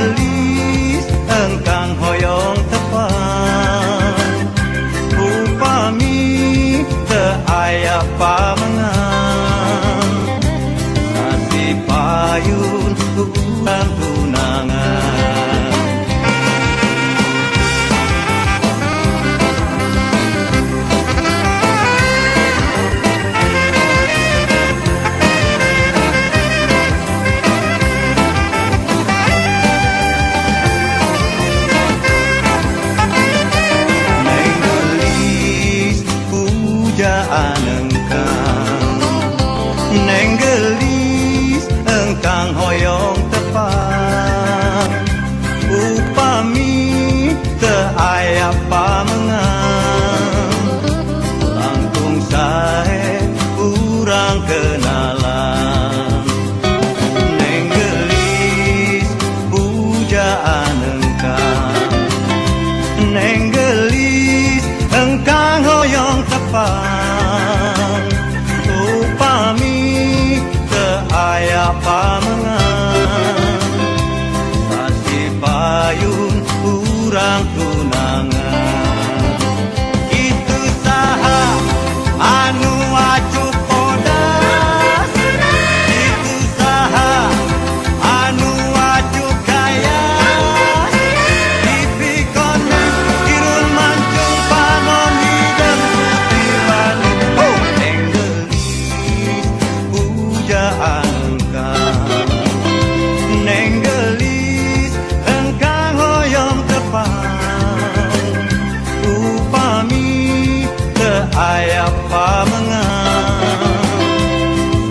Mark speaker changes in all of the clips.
Speaker 1: gelis engkang hoyong tepan, upami teu aya pamengan, kasih payun urang tunangan. Neng gelis engkang hoyong tepan, upami teu aya pamengan, langkung sae urang kenalan. Neng gelis pujaan engkang, neng gelis engkang hoyong tepan, upami aya pamengan, kasih payun urang tunangan. Itu saha anu acup podas, itu saha anu acup gaya, dipikona irun mancung panon hidung putih Bandung. Neng gelis pujaan, neng gelis engkang hoyong tepan, upami teu aya pamengan,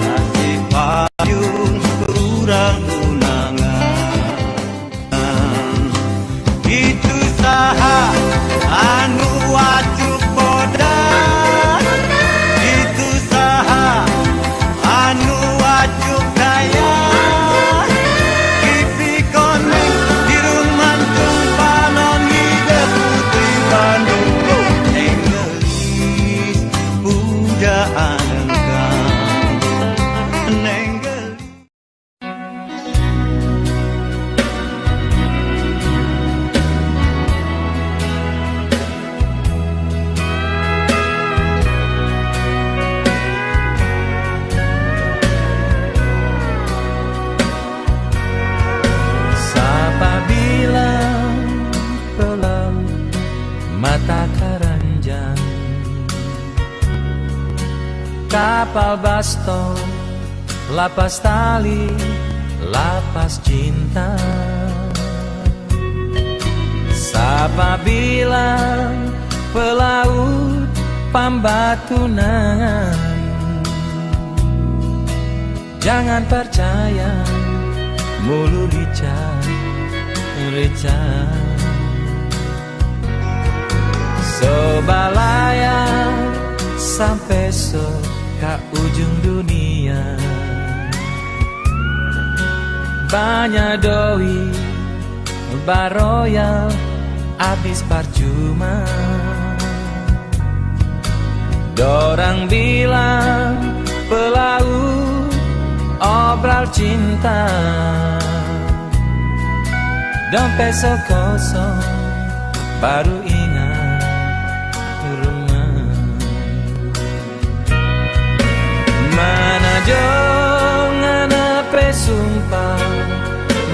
Speaker 1: kasih payun urang tunangan. Itu saha anu acup podas, itu saha anu acup gaya,
Speaker 2: kapal baston, lapas tali, lapas cinta. Sapa bilang pelaut pambatunan, jangan percaya mulu Richard. Sobalaya sampai ke ujung dunia, banyak doi baroyal abis percuma. Dorang bilang pelaut obral cinta, dompet kosong baru ingat rumah. Mana jangan apa sumpah,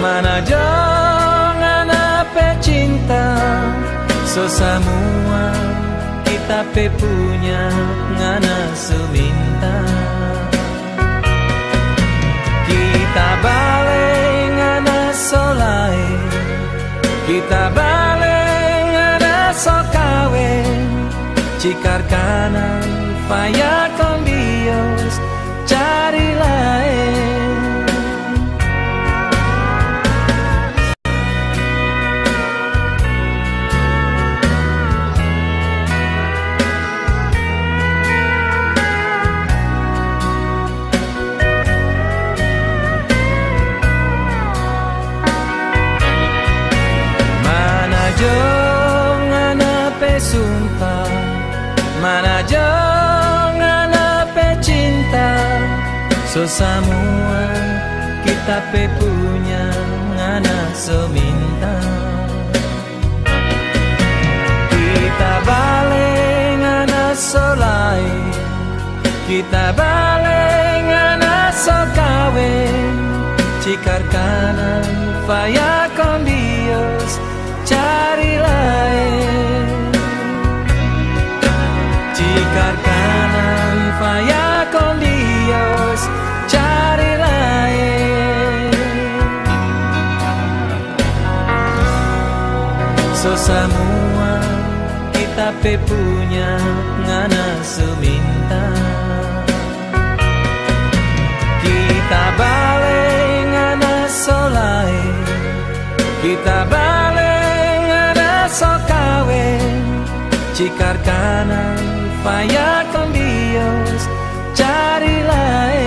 Speaker 2: mana jangan apa cinta, so semua kita punya ngana seminta. Kita balik ngana solai, kita balik ngana sokawe, cikar kanan faya con Dios cari lain. Sumpah, mana jangan apa cinta, so semua kita punya ngana semin. Cikar kanan, faya con Dios, cari lain. Cikar kanan, faya con Dios, cari lain. So semua kita pe punya ngana seminta. Kita balik ngana solai, kita balik ngana sokawe. Cikar kanan, faya con Dios, cari lain.